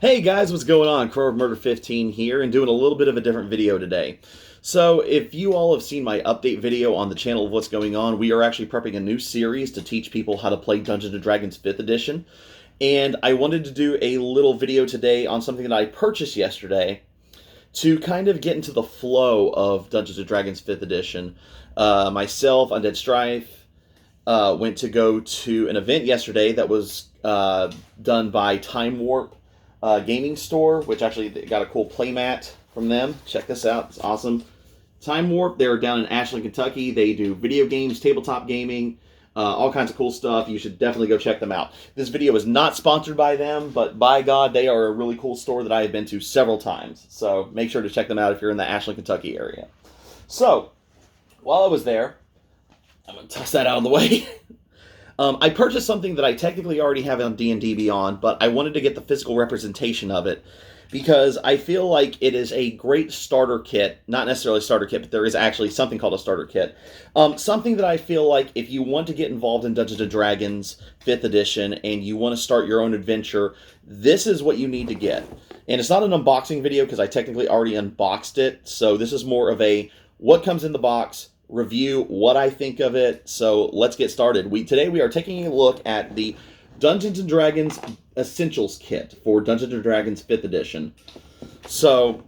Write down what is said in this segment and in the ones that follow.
Hey guys, what's going on? Crow of Murder 15 here, and doing a little bit of a different video today. So, if you all have seen my update video on the channel of what's going on, we are actually prepping a new series to teach people how to play Dungeons & Dragons 5th edition. And I wanted to do a little video today on something that I purchased yesterday to kind of get into the flow of Dungeons & Dragons 5th edition. Myself, Undead Strife, went to go to an event yesterday that was done by Time Warp gaming store, which actually got a cool playmat from them. Check this out. It's awesome. Time Warp, they're down in Ashland, Kentucky. They do video games, tabletop gaming, all kinds of cool stuff. You should definitely go check them out. This video is not sponsored by them, but by God, they are a really cool store that I have been to several times. So make sure to check them out if you're in the Ashland, Kentucky area. So, while I was there, I'm going to toss that out of the way. I purchased something that I technically already have on D&D Beyond, but I wanted to get the physical representation of it because I feel like it is a great starter kit. Not necessarily a starter kit, but there is actually something called a starter kit. Something that I feel like if you want to get involved in Dungeons & Dragons 5th edition and you want to start your own adventure, this is what you need to get. And it's not an unboxing video because I technically already unboxed it, so this is more of a what comes in the box, review, what I think of it. So let's get started. Today we are taking a look at the Dungeons & Dragons Essentials Kit for Dungeons & Dragons 5th edition. So,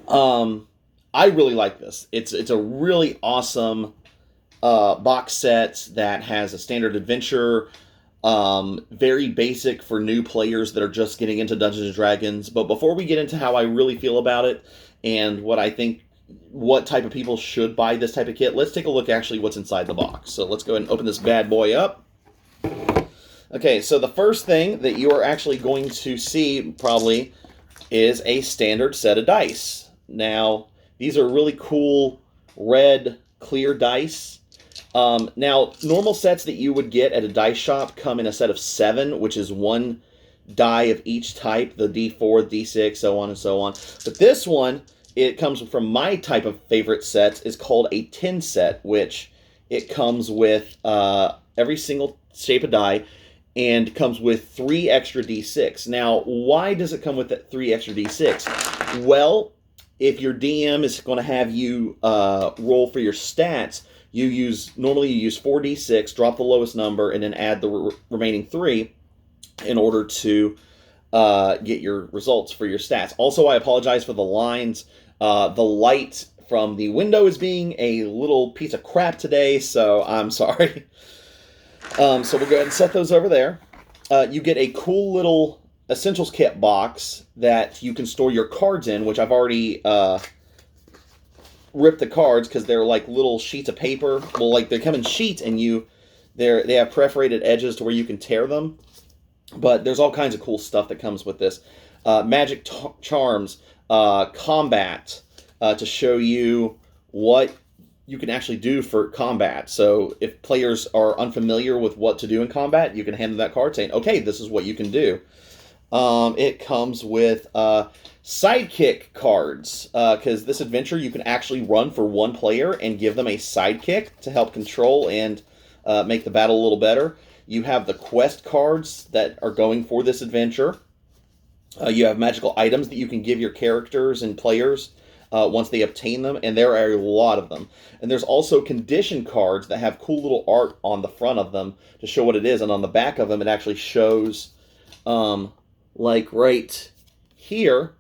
I really like this. It's a really awesome box set that has a standard adventure, very basic for new players that are just getting into Dungeons & Dragons. But before we get into how I really feel about it and what I think what type of people should buy this type of kit, let's take a look actually what's inside the box. So let's go ahead and open this bad boy up. Okay, so the first thing that you are actually going to see probably is a standard set of dice. Now, these are really cool red clear dice. Now, normal sets that you would get at a dice shop come in a set of 7, which is one die of each type, the D4, D6, so on and so on. But this one, it comes from my type of favorite sets, is called a 10 set, which it comes with every single shape of die and comes with 3 extra D6. Now, why does it come with that 3 extra D6? Well, if your DM is going to have you roll for your stats, normally you use 4 D6, drop the lowest number, and then add the remaining 3 in order to get your results for your stats. Also, I apologize for the lines. The light from the window is being a little piece of crap today, so I'm sorry. So we'll go ahead and set those over there. You get a cool little Essentials Kit box that you can store your cards in, which I've already ripped the cards because they're like little sheets of paper. Well, like they come in sheets and they have perforated edges to where you can tear them. But there's all kinds of cool stuff that comes with this. Magic charms, combat, to show you what you can actually do for combat. So if players are unfamiliar with what to do in combat, you can hand them that card saying, okay, this is what you can do. It comes with sidekick cards, because this adventure you can actually run for one player and give them a sidekick to help control and make the battle a little better. You have the quest cards that are going for this adventure. You have magical items that you can give your characters and players once they obtain them, and there are a lot of them. And there's also condition cards that have cool little art on the front of them to show what it is, and on the back of them it actually shows, like right here,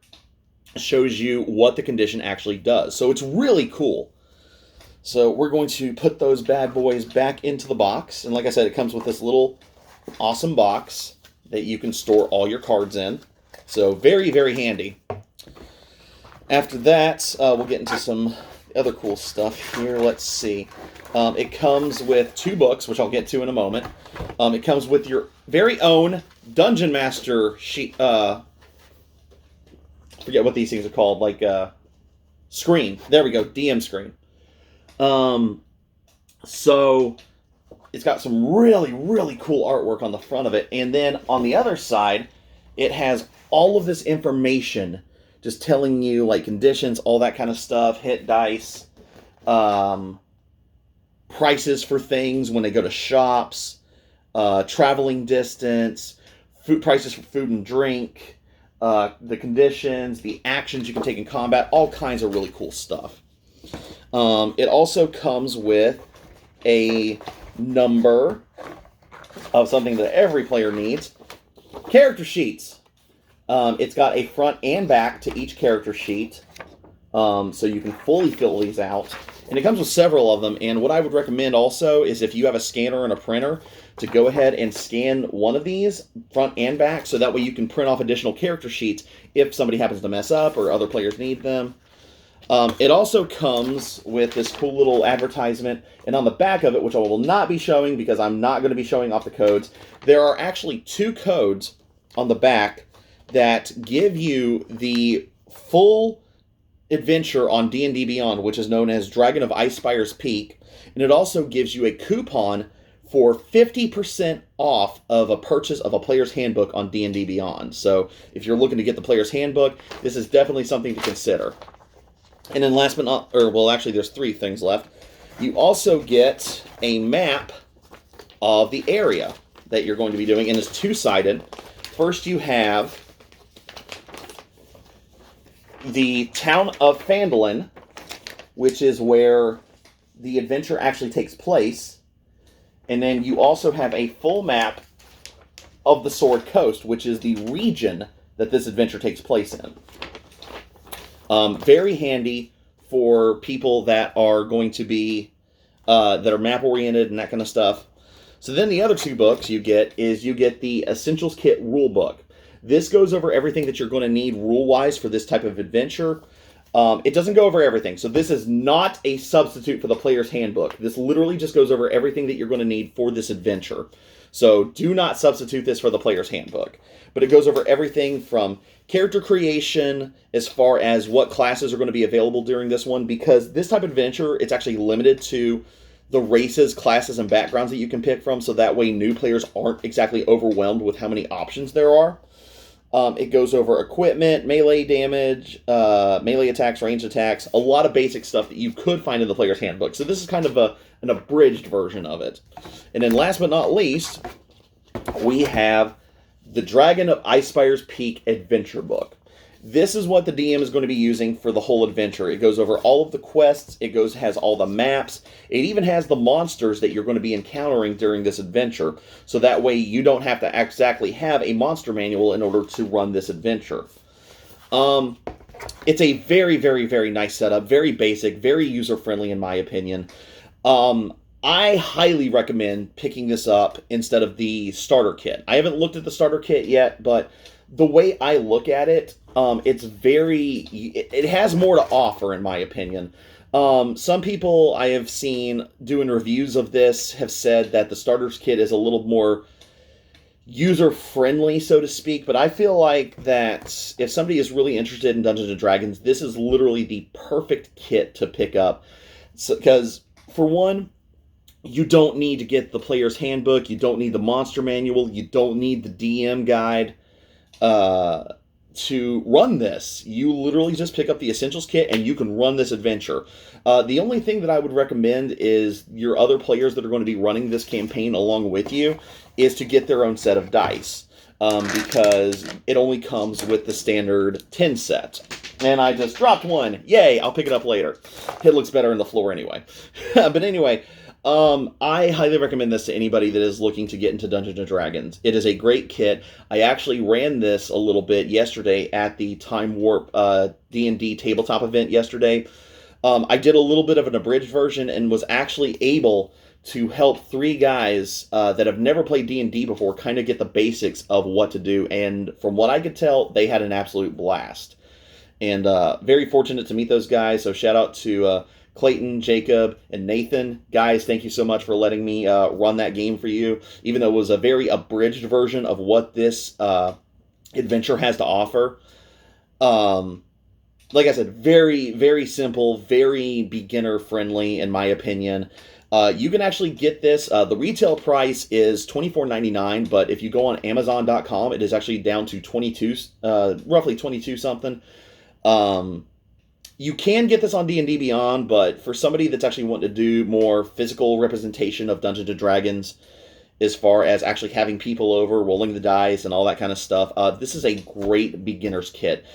shows you what the condition actually does. So it's really cool. So we're going to put those bad boys back into the box, and like I said, it comes with this little awesome box that you can store all your cards in. So very, very handy. After that, we'll get into some other cool stuff here. Let's see. It comes with 2 books, which I'll get to in a moment. It comes with your very own Dungeon Master sheet. I forget what these things are called. Like screen. There we go. DM screen. So it's got some really, really cool artwork on the front of it. And then on the other side, it has all of this information just telling you like conditions, all that kind of stuff, hit dice, prices for things when they go to shops, traveling distance, food prices for food and drink, the conditions, the actions you can take in combat, all kinds of really cool stuff. It also comes with a number of something that every player needs, character sheets. It's got a front and back to each character sheet, so you can fully fill these out. And it comes with several of them, and what I would recommend also is if you have a scanner and a printer, to go ahead and scan one of these, front and back, so that way you can print off additional character sheets if somebody happens to mess up or other players need them. It also comes with this cool little advertisement, and on the back of it, which I will not be showing because I'm not going to be showing off the codes, there are actually 2 codes on the back that give you the full adventure on D&D Beyond, which is known as Dragon of Icespire's Peak, and it also gives you a coupon for 50% off of a purchase of a player's handbook on D&D Beyond. So if you're looking to get the player's handbook, this is definitely something to consider. And then last but not, or well, actually there's 3 things left. You also get a map of the area that you're going to be doing, and it's 2-sided. First you have the town of Phandalin, which is where the adventure actually takes place. And then you also have a full map of the Sword Coast, which is the region that this adventure takes place in. Very handy for people that are going to be, that are map-oriented and that kind of stuff. So then the other 2 books you get the Essentials Kit Rulebook. This goes over everything that you're going to need rule-wise for this type of adventure. It doesn't go over everything, so this is not a substitute for the player's handbook. This literally just goes over everything that you're going to need for this adventure. So do not substitute this for the player's handbook. But it goes over everything from character creation, as far as what classes are going to be available during this one, because this type of adventure, it's actually limited to the races, classes, and backgrounds that you can pick from, so that way new players aren't exactly overwhelmed with how many options there are. It goes over equipment, melee damage, melee attacks, ranged attacks, a lot of basic stuff that you could find in the player's handbook. So this is kind of an abridged version of it. And then last but not least, we have the Dragon of Icespire's Peak Adventure Book. This is what the DM is going to be using for the whole adventure. It goes over all of the quests, has all the maps, it even has the monsters that you're going to be encountering during this adventure. So that way you don't have to exactly have a monster manual in order to run this adventure. It's a very, very, very nice setup, very basic, very user-friendly in my opinion. I highly recommend picking this up instead of the starter kit. I haven't looked at the starter kit yet, but the way I look at it, it has more to offer in my opinion. Some people I have seen doing reviews of this have said that the starter's kit is a little more user-friendly, so to speak, but I feel like that if somebody is really interested in Dungeons & Dragons, this is literally the perfect kit to pick up. Because, for one, you don't need to get the player's handbook, you don't need the monster manual, you don't need the DM guide to run this. You literally just pick up the Essentials Kit and you can run this adventure. The only thing that I would recommend is your other players that are going to be running this campaign along with you is to get their own set of dice. Because it only comes with the standard 10 set. And I just dropped one. Yay, I'll pick it up later. It looks better on the floor anyway. But anyway, I highly recommend this to anybody that is looking to get into Dungeons & Dragons. It is a great kit. I actually ran this a little bit yesterday at the Time Warp D&D tabletop event yesterday. I did a little bit of an abridged version and was actually able to help 3 guys that have never played D&D before kind of get the basics of what to do. And from what I could tell, they had an absolute blast. And very fortunate to meet those guys. So shout out to Clayton, Jacob, and Nathan. Guys, thank you so much for letting me run that game for you, even though it was a very abridged version of what this adventure has to offer. Like I said, very, very simple, very beginner-friendly, in my opinion. You can actually get this. The retail price is $24.99, but if you go on Amazon.com, it is actually down to roughly 22 something. You can get this on D&D Beyond, but for somebody that's actually wanting to do more physical representation of Dungeons & Dragons, as far as actually having people over, rolling the dice, and all that kind of stuff. This is a great beginner's kit.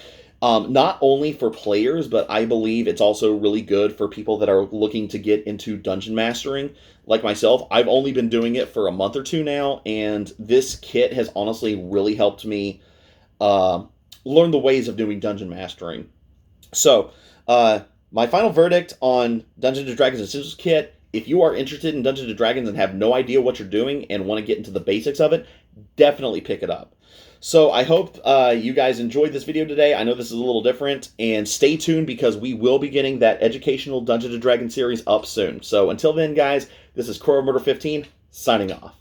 Not only for players, but I believe it's also really good for people that are looking to get into dungeon mastering. Like myself, I've only been doing it for a month or two now, and this kit has honestly really helped me learn the ways of doing dungeon mastering. So, my final verdict on Dungeons & Dragons Essentials Kit: if you are interested in Dungeons & Dragons and have no idea what you're doing and want to get into the basics of it, definitely pick it up. So I hope you guys enjoyed this video today. I know this is a little different, and stay tuned because we will be getting that educational Dungeons & Dragons series up soon. So until then, guys, this is Crow of Murder 15, signing off.